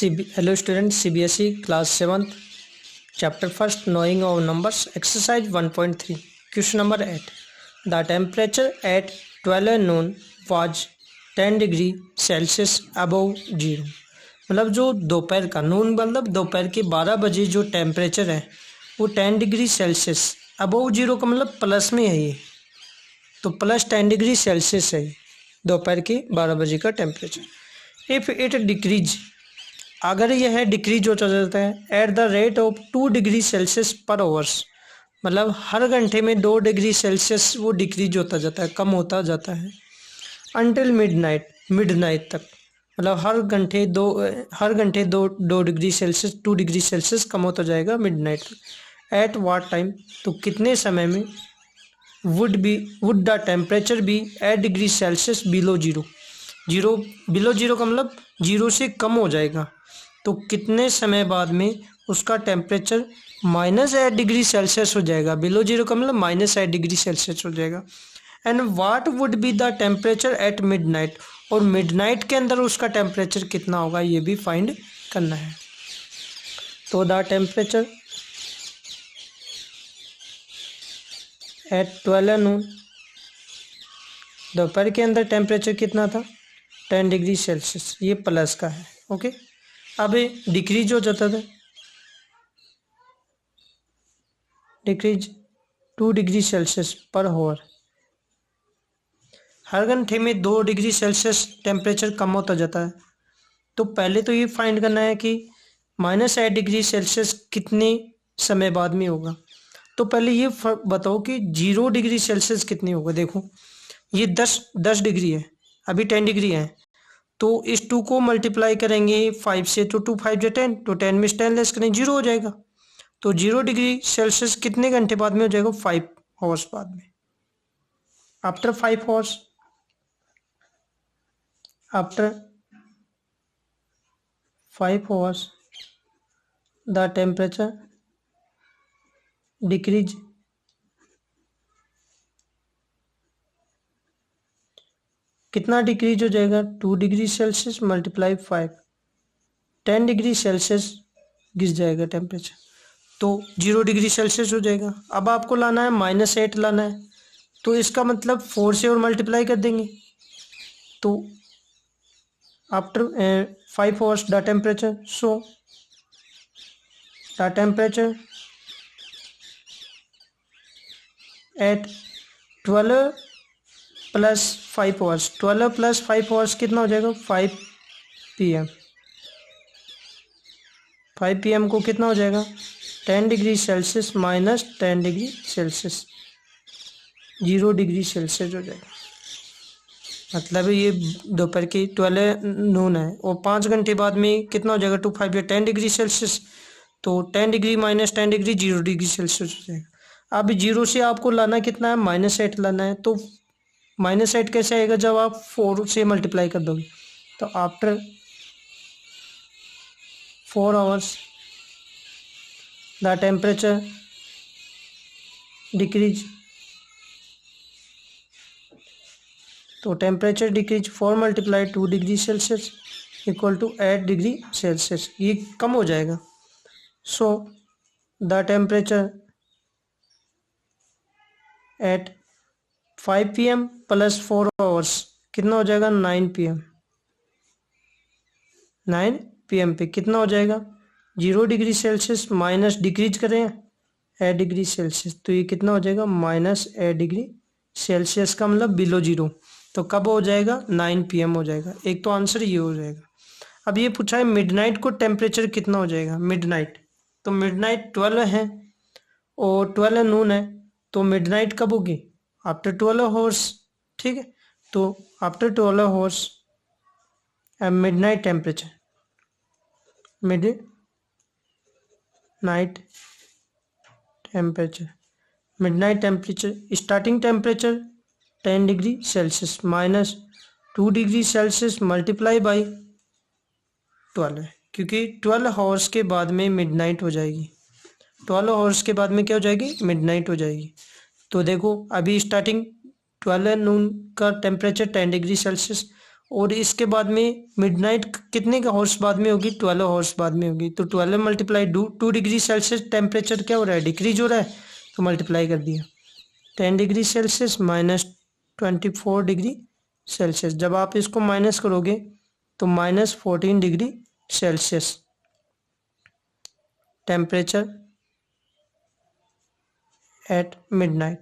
Hello students, CBSE class 7th, chapter 1st, knowing of numbers, exercise 1.3, question number 8. The temperature at 12 noon was 10 degree Celsius above zero. मतलब जो दोपहर का नून मतलब दोपहर के 12 बजे जो टेम्परेचर है वो 10 डिग्री सेल्सियस अबव जीरो का मतलब प्लस में है ये, तो प्लस 10 डिग्री सेल्सियस है दोपहर के 12 बजे का टेम्परेचर। इफ़ इट डिक्रीज, अगर यह डिक्रीज होता जाता है at the rate of 2 degree Celsius पर आवर्स, मतलब हर घंटे में 2 डिग्री सेल्सियस वो डिक्रीज होता जाता है, कम होता जाता है अनटिल मिडनाइट तक, मतलब हर घंटे दो डिग्री सेल्सियस 2 डिग्री सेल्सियस कम होता जाएगा मिडनाइट तक। एट वाट टाइम, तो कितने समय में would the temperature be eight degree Celsius below zero का मतलब जीरो से कम हो जाएगा, तो कितने समय बाद में उसका टेम्परेचर -8 डिग्री सेल्सियस हो जाएगा। बिलो जीरो का मतलब -8 डिग्री सेल्सियस हो जाएगा। And what would be the temperature eight midnight, और मिडनाइट के अंदर उसका टेम्परेचर कितना होगा ये भी फाइंड करना है। तो द टेम्परेचर एट 12 नून, दोपहर के अंदर टेम्परेचर कितना था 10 डिग्री सेल्सियस, ये प्लस का है। ओके, अब डिक्रीज हो जाता था, decrease 2 degree Celsius per hour, हर घंटे में 2 डिग्री सेल्सियस टेम्परेचर कम होता जाता है। तो पहले तो ये फाइंड करना है कि -8 डिग्री सेल्सियस कितने समय बाद में होगा। तो पहले ये बताओ कि 0 डिग्री सेल्सियस कितनी होगा। देखो ये 10 डिग्री है, अभी 10 डिग्री है, तो इस 2 को मल्टीप्लाई करेंगे 5 से, तो 2 5 जो 10, तो 10 में से 10 लेस करेंगे 0 हो जाएगा। तो 0 डिग्री सेल्सियस कितने घंटे बाद में हो जाएगा 5 आवर्स बाद में। After 5 hours, after 5 hours the temperature decrease कितना डिक्रीज हो जाएगा 2 degree Celsius multiply 5, 10 degree Celsius गिर जाएगा टेम्परेचर, तो 0 डिग्री सेल्सियस हो जाएगा। अब आपको लाना है -8 लाना है, तो इसका मतलब 4 से और मल्टीप्लाई कर देंगे, तो after 5 hours the temperature, so the temperature eight 12 plus 5 hours, 12 plus 5 hours कितना हो जाएगा 5 PM। 5 PM को कितना हो जाएगा 10 degree Celsius minus 10 degree Celsius, 0 degree Celsius हो जाएगा। मतलब ये दोपहर की 12 नून है और 5 घंटे बाद में कितना हो जाएगा 2 5 या 10 डिग्री सेल्सियस, तो 10 degree minus 10 degree 0 degree Celsius हो जाएगा। अब 0 से आपको लाना कितना है -8 लाना है, तो -8 कैसे आएगा जब आप 4 से मल्टीप्लाई कर दोगे। तो after 4 hours the temperature decrease, तो temperature decrease 4 multiply 2 degree Celsius equal to 8 degree Celsius, ये कम हो जाएगा। So the temperature at 5 PM plus 4 hours कितना हो जाएगा 9 PM। 9 PM पे कितना हो जाएगा 0 डिग्री सेल्सियस माइनस डिक्रीज करें 8 डिग्री सेल्सियस, तो ये कितना हो जाएगा -8 डिग्री सेल्सियस का मतलब बिलो जीरो, तो कब हो जाएगा 9 PM हो जाएगा। एक तो आंसर ये हो जाएगा। अब ये पूछा है मिडनाइट को टेम्परेचर कितना हो जाएगा मिडनाइट, तो मिडनाइट 12 है और 12 नून है, तो मिडनाइट कब होगी आफ्टर 12 आवर्स। ठीक है, तो after 12 hours midnight temperature, midnight temperature starting temperature 10 degree Celsius minus 2 degree Celsius multiply by 12 है, क्योंकि 12 आवर्स के बाद में मिडनाइट हो जाएगी। 12 आवर्स के बाद में क्या हो जाएगी मिडनाइट हो जाएगी। तो देखो अभी स्टार्टिंग 12 नून का टेम्परेचर 10 डिग्री सेल्सियस और इसके बाद में मिडनाइट कितने का हॉर्स बाद में होगी, 12 हॉर्स बाद में होगी। तो 12 मल्टीप्लाई 2 डिग्री सेल्सियस टेम्परेचर क्या हो रहा है, डिक्रीज हो रहा है, तो मल्टीप्लाई कर दिया 10 degree Celsius minus 24 degree Celsius. जब आप इसको माइनस करोगे तो minus 14 degree Celsius temperature at midnight.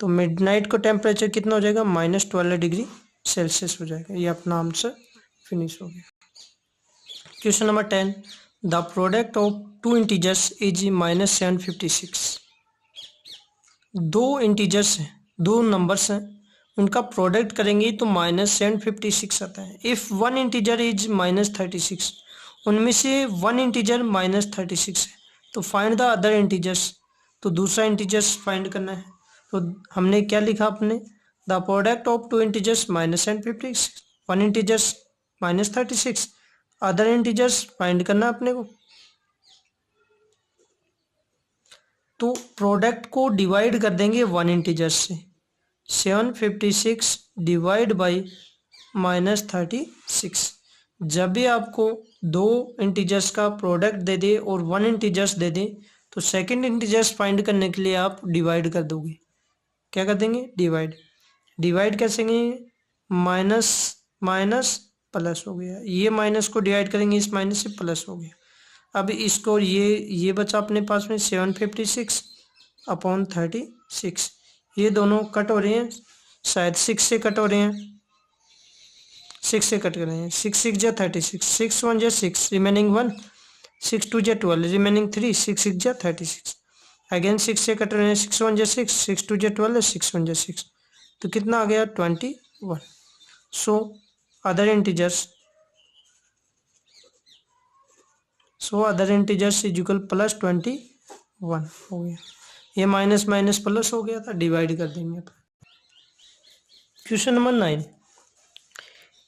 तो मिडनाइट को टेम्परेचर कितना हो जाएगा, -12 डिग्री सेल्सियस हो जाएगा। ये अपना आंसर फिनिश हो गया। Question number 10, the product of two integers is -756। दो इंटीजर्स हैं, दो नंबर्स हैं, उनका प्रोडक्ट करेंगे तो -756 आता है। इफ़ वन इंटीजर इज -36, उनमें से वन इंटीजर -36 है, तो फाइंड द अदर इंटीजर्स। तो दूसरा इंटीजर्स फाइंड करना है। तो हमने क्या लिखा अपने, the product of two integers -756, one integers -36, other integers find करना अपने को। तो प्रोडक्ट को डिवाइड कर देंगे वन इंटीजर्स से। 756 डिवाइड बाई -36। जब भी आपको दो इंटीजर्स का प्रोडक्ट दे दे और वन इंटीजर्स दे दे तो सेकंड इंटीजर्स फाइंड करने के लिए आप डिवाइड कर दोगे। क्या कर देंगे, डिवाइड कैसे करेंगे, माइनस माइनस प्लस हो गया, ये माइनस को डिवाइड करेंगे इस माइनस से, प्लस हो गया। अब इसको ये बचा अपने पास में 756 अपॉन 36। ये दोनों कट हो रहे हैं, शायद 6 से कट हो रहे हैं, 6 से कट कर रहे हैं। 6 6 जा 36, 6 1 जा 6 रिमेनिंग 1, 6 2 जा 12 रिमेनिंग 3, 6 6 जा 36। अगेन 6 से कट रहे हैं, 6 1 जा 6, 6 2 जा 12, 6 1 जा 6, तो कितना आ गया 21। So other integers is equal +21 हो गया। ये माइनस माइनस प्लस हो गया था, डिवाइड कर देंगे। Question number 9,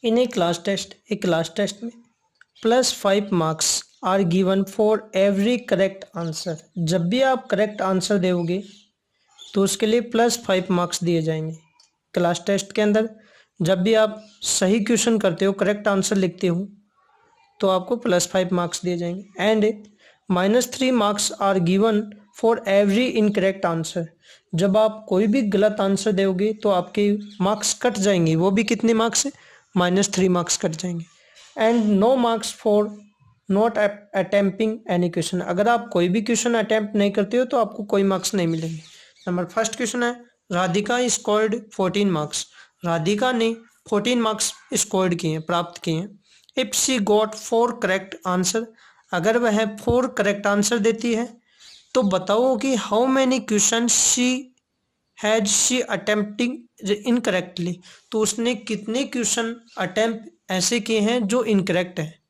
in a class test में +5 marks are given for every correct answer. जब भी आप करेक्ट आंसर दोगे तो उसके लिए +5 मार्क्स दिए जाएंगे। क्लास टेस्ट के अंदर जब भी आप सही क्वेश्चन करते हो, करेक्ट आंसर लिखते हो, तो आपको +5 मार्क्स दिए जाएंगे। And -3 marks are given for every incorrect answer. जब आप कोई भी गलत आंसर दोगे तो आपके मार्क्स कट जाएंगे, वो भी कितने मार्क्स है, -3 मार्क्स कट जाएंगे। And no marks for not attempting any question. अगर आप कोई भी क्वेश्चन अटेम्प्ट नहीं करते हो तो आपको कोई मार्क्स नहीं मिलेंगे। नंबर फर्स्ट क्वेश्चन है, राधिका स्कोर्ड 14 मार्क्स। राधिका ने 14 मार्क्स स्कोर्ड किए हैं, प्राप्त किए हैं। If she got 4 correct answer, अगर वह 4 करेक्ट आंसर देती है तो बताओ कि how many question she attempting incorrectly. तो उसने कितने क्वेश्चन अटेम्प्ट ऐसे किए हैं जो इनकरेक्ट है,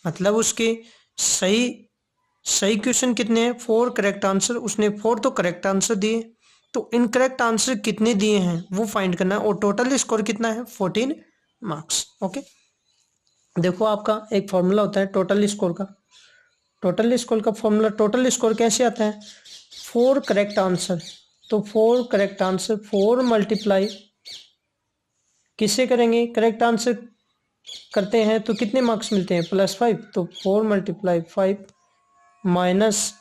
मतलब उसके सही क्वेश्चन कितने हैं, 4 करेक्ट आंसर। उसने 4 तो करेक्ट आंसर दिए, तो इनकरेक्ट आंसर कितने दिए हैं वो फाइंड करना है। और टोटल स्कोर कितना है, 14 मार्क्स। ओके, देखो आपका एक फॉर्मूला होता है टोटल स्कोर का। टोटल स्कोर का फॉर्मूला, टोटल स्कोर कैसे आता है, 4 करेक्ट आंसर। तो 4 करेक्ट आंसर, 4 मल्टीप्लाई किससे करेंगे, करेक्ट आंसर करते हैं तो कितने मार्क्स मिलते हैं, +5। तो 4 मल्टीप्लाई 5 माइनस,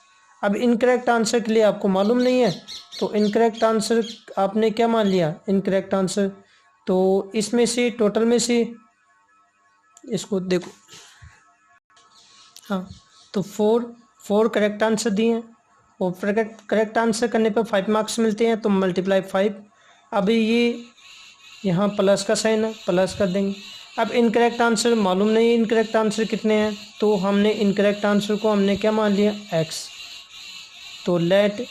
अब इनकरेक्ट आंसर के लिए आपको मालूम नहीं है तो इनकरेक्ट आंसर आपने क्या मान लिया, इनकरेक्ट आंसर। तो इसमें से टोटल में से इसको देखो, हाँ, तो 4 करेक्ट आंसर दिए हैं और करेक्ट आंसर करने पर 5 मार्क्स मिलते हैं, तो मल्टीप्लाई 5। अभी ये यहाँ प्लस का साइन है, प्लस कर देंगे। अब इनकरेक्ट आंसर मालूम नहीं है, इनकरेक्ट आंसर कितने हैं, तो हमने इनकरेक्ट आंसर को हमने क्या मान लिया, x। तो लेट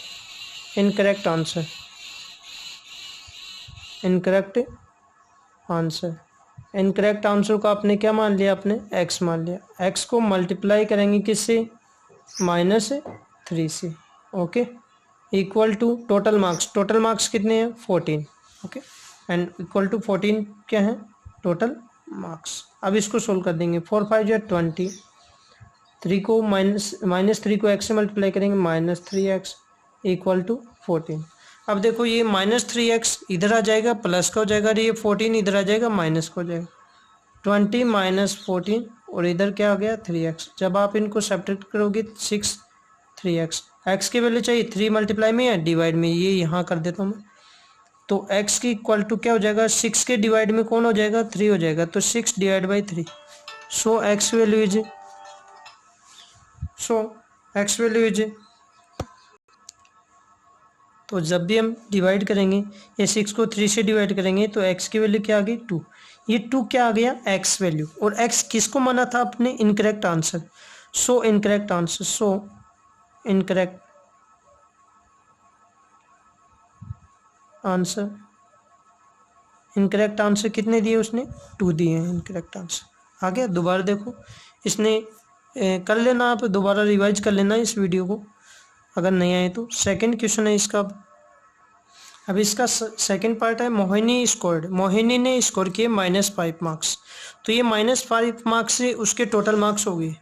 इनकरेक्ट आंसर को आपने क्या मान लिया, आपने x मान लिया। x को मल्टीप्लाई करेंगे किससे, -3 से। Okay, equal to total marks कितने हैं, 14। ओके, एंड इक्वल टू 14 क्या है, टोटल मार्क्स। अब इसको सोल्व कर देंगे, 4 5 जो 20, 3 को -3 को x से मल्टीप्लाई करेंगे, -3x इक्वल टू 14। अब देखो ये -3x इधर आ जाएगा, प्लस का हो जाएगा, और ये 14 इधर आ जाएगा, माइनस का हो जाएगा। 20 माइनस 14 और इधर क्या आ गया 3x। जब आप इनको सब्ट्रैक्ट करोगे 6 3x, x की वैल्यू चाहिए 3 मल्टीप्लाई में या डिवाइड में, ये यहाँ कर देता हूँ मैं। तो x की इक्वल टू क्या हो जाएगा, 6 के डिवाइड में कौन हो जाएगा 3 हो जाएगा, तो 6 divide by 3। So x value is तो जब भी हम डिवाइड करेंगे ये 6 को 3 से डिवाइड करेंगे तो x की वैल्यू क्या आ गई 2। ये 2 क्या आ गया x वैल्यू, और x किसको माना था आपने, incorrect answer. So incorrect answer, so incorrect answer, incorrect answer कितने दिए उसने 2 दिए हैं इनकरेक्ट आंसर। आ गया। दोबारा देखो इसने कर लेना, आप दोबारा रिवाइज कर लेना इस वीडियो को अगर नहीं आए तो। सेकंड क्वेश्चन है इसका। अब इसका सेकंड पार्ट है मोहिनी ने स्कोर किए -5 मार्क्स। तो ये -5 मार्क्स से उसके टोटल मार्क्स हो गए।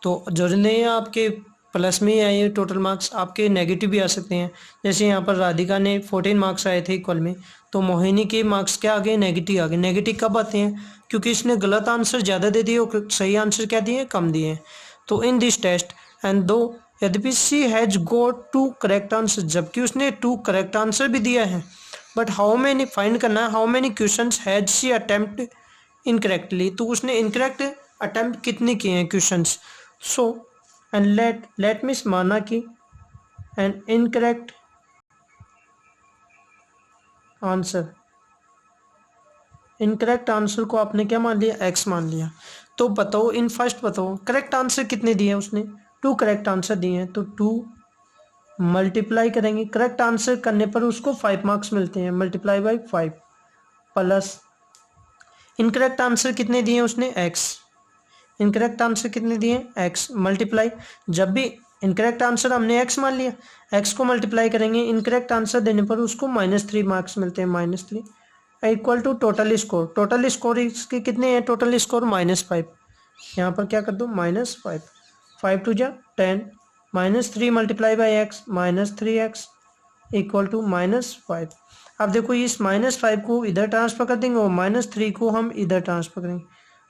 तो जरूरी नहीं है आपके प्लस में ही आए टोटल मार्क्स, आपके नेगेटिव भी आ सकते हैं। जैसे यहाँ पर राधिका ने 14 मार्क्स आए थे इक्वल में, तो मोहिनी के मार्क्स क्या आ गए, नेगेटिव आ गए। नेगेटिव कब आते हैं, क्योंकि इसने गलत आंसर ज़्यादा दे दिए और सही आंसर क्या दिए, कम दिए हैं। तो इन दिस टेस्ट एंड दो यद्यपि she has got 2 correct answer, जबकि उसने 2 करेक्ट आंसर भी दिया है, बट हाउ मैनी फाइंड करना है, how many questions has she attempt incorrectly. तो उसने इनकरेक्ट अटेम्प्ट कितने किए हैं questions. So and let means माना कि an incorrect answer, incorrect answer को आपने क्या मान लिया, x मान लिया। तो बताओ इन फर्स्ट बताओ करेक्ट आंसर कितने दिए हैं उसने, 2 करेक्ट आंसर दिए हैं। तो 2 मल्टीप्लाई करेंगे, करेक्ट आंसर करने पर उसको 5 मार्क्स मिलते हैं, multiply by 5 plus incorrect answer कितने दिए उसने x, इनकरेक्ट आंसर कितने दिए x मल्टीप्लाई, जब भी इनकरेक्ट आंसर हमने x मान लिया, x को मल्टीप्लाई करेंगे, इनकरेक्ट आंसर देने पर उसको -3 मार्क्स मिलते हैं, -3 इक्वल टू टोटल स्कोर इसके कितने हैं, टोटल स्कोर -5। यहाँ पर क्या कर दो -5, 5 2 जा 10, -3 multiply by x -3x equal to -5। अब देखो इस -5 को इधर ट्रांसफर कर देंगे और -3 को हम इधर ट्रांसफर करेंगे,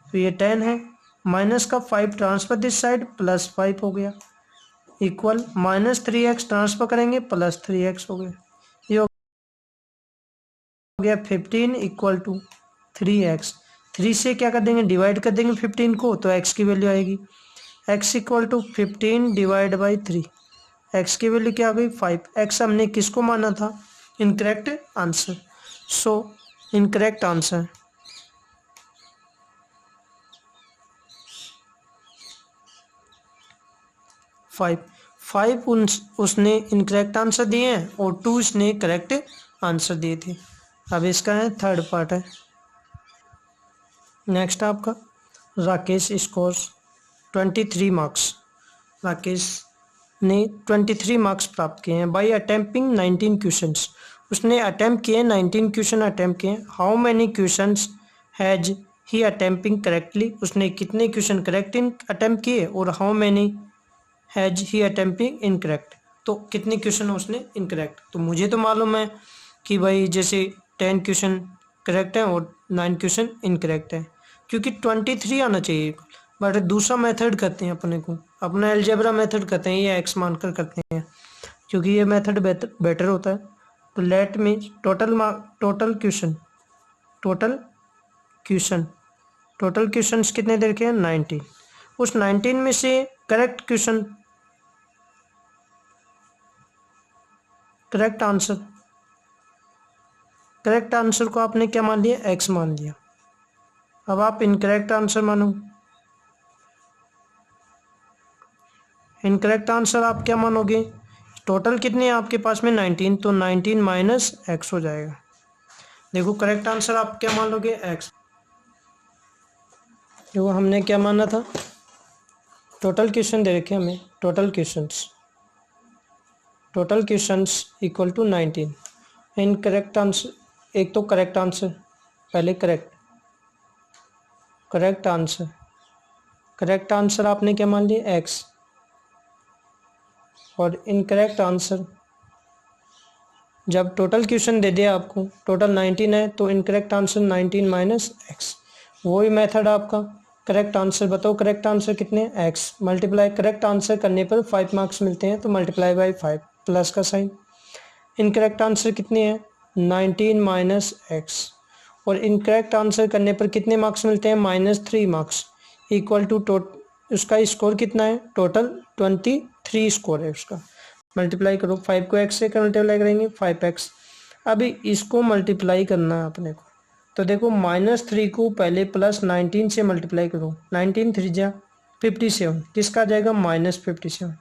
तो ये 10 है, माइनस का 5 ट्रांसफर दिस साइड +5 हो गया इक्वल -3x ट्रांसफर करेंगे +3x हो गया, ये हो गया 15 इक्वल टू 3x। 3 से क्या कर देंगे, डिवाइड कर देंगे 15 को, तो x की वैल्यू आएगी x equal to 15 divide by 3। x की वैल्यू क्या आ गई 5। x हमने किसको माना था, incorrect answer. So incorrect answer 5 उसने इनकरेक्ट आंसर दिए हैं और 2 इसने करेक्ट आंसर दिए थे। अब इसका है थर्ड पार्ट है। नेक्स्ट आपका राकेश स्कोर्स 23 मार्क्स। राकेश ने 23 मार्क्स प्राप्त किए हैं बाई अटेम्प्टिंग 19 क्वेश्चंस। उसने अटेम्प्ट किए 19 क्वेश्चन अटेम्प्ट किए। How many questions has he attempting correctly, उसने कितने क्वेश्चन करेक्ट अटेम्प्ट किए, और how many has he attempting incorrect, तो कितने क्वेश्चन उसने इनकरेक्ट। तो मुझे तो मालूम है कि भाई जैसे 10 क्वेश्चन करेक्ट है और 9 क्वेश्चन इनकरेक्ट है, क्योंकि 23 आना चाहिए। बट दूसरा मेथड करते हैं अपना अलजेब्रा मेथड करते हैं, ये एक्स मानकर करते हैं, क्योंकि ये मेथड बेटर होता है। तो लेट मी टोटल क्वेश्चंस कितने दे रखे हैं 19। उस 19 में से करेक्ट आंसर को आपने क्या मान लिया, एक्स मान लिया। अब आप इनकरेक्ट आंसर मानो, इनकरेक्ट आंसर आप क्या मानोगे, टोटल कितने हैं आपके पास में 19, तो 19 माइनस एक्स हो जाएगा। देखो करेक्ट आंसर आप क्या मान लोगे, एक्स। देखो हमने क्या माना था, टोटल क्वेश्चन दे रखे हमें, total questions equal to 19। Incorrect answer, एक तो करेक्ट आंसर, पहले करेक्ट आंसर आपने क्या मान लिया, एक्स, और इनकरेक्ट आंसर जब टोटल क्वेश्चन दे दिया आपको टोटल 19 है तो इनकरेक्ट आंसर 19 माइनस एक्स। वही मेथड आपका, करेक्ट आंसर बताओ, करेक्ट आंसर कितने एक्स मल्टीप्लाई, करेक्ट आंसर करने पर 5 मार्क्स मिलते हैं तो मल्टीप्लाई बाई 5 प्लस का साइन। इनकरेक्ट आंसर कितने हैं 19 माइनस एक्स, और इनकरेक्ट आंसर करने पर कितने मार्क्स मिलते हैं -3 मार्क्स, इक्वल टू उसका स्कोर कितना है टोटल 23 स्कोर है उसका। मल्टीप्लाई करो, 5 को x से मल्टीप्लाई करेंगे 5x। अभी इसको मल्टीप्लाई करना है अपने को, तो देखो -3 को पहले +19 से मल्टीप्लाई करो, 19 3 जा 57, किसका आ जाएगा -57।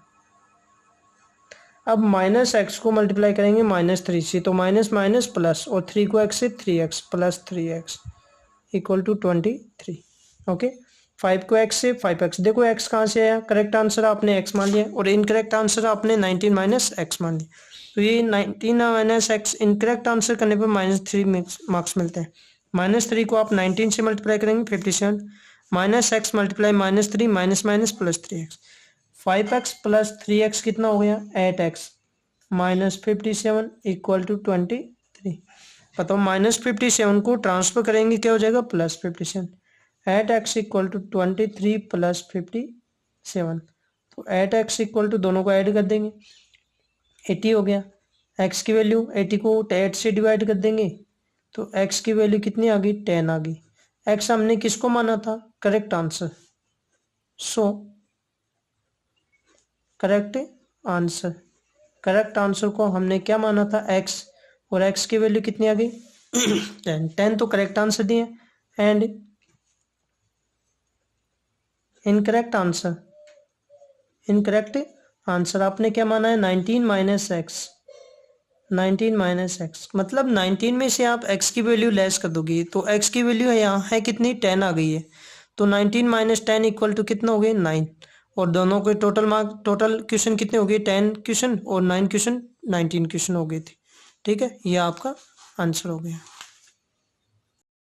अब -x को मल्टीप्लाई करेंगे -3 से, तो माइनस माइनस प्लस, और 3 को x से 3x plus 3x equal to 23। Okay, 5 को x से 5x, देखो x कहाँ से आया, करेक्ट आंसर आपने x मान लिया और इनकरेक्ट आंसर आपने 19 माइनस x मान लिया, तो ये 19 माइनस x इनकरेक्ट आंसर करने पर -3 मार्क्स मिलते हैं। -3 को आप 19 से मल्टीप्लाई करेंगे 57, minus x multiply -3 minus minus plus 3x, 5x plus 3x कितना हो गया 8x माइनस 57 इक्वल टू 23। बताओ -57 को ट्रांसफर करेंगे क्या हो जाएगा +57, 8x इक्वल टू 23 प्लस 57, तो 8x इक्वल टू दोनों को ऐड कर देंगे 80 हो गया। x की वैल्यू 80 को 8 से डिवाइड कर देंगे तो x की वैल्यू कितनी आ गई 10 आ गई। x हमने किसको माना था correct answer, so correct answer, correct answer को हमने क्या माना था x, और x की वैल्यू कितनी आ गई 10 तो करेक्ट आंसर दिए, and incorrect answer, incorrect answer आपने क्या माना है 19 माइनस एक्स, 19 माइनस एक्स, मतलब 19 में से आप x की वैल्यू लेस कर दोगे तो x की वैल्यू है यहाँ है कितनी 10 आ गई है, तो 19 माइनस 10 इक्वल टू कितना हो गया 9, और दोनों के टोटल मार्क टोटल क्वेश्चन कितने हो गए 10 क्वेश्चन और 9 क्वेश्चन 19 क्वेश्चन हो गए थे। ठीक है, ये आपका आंसर हो गया।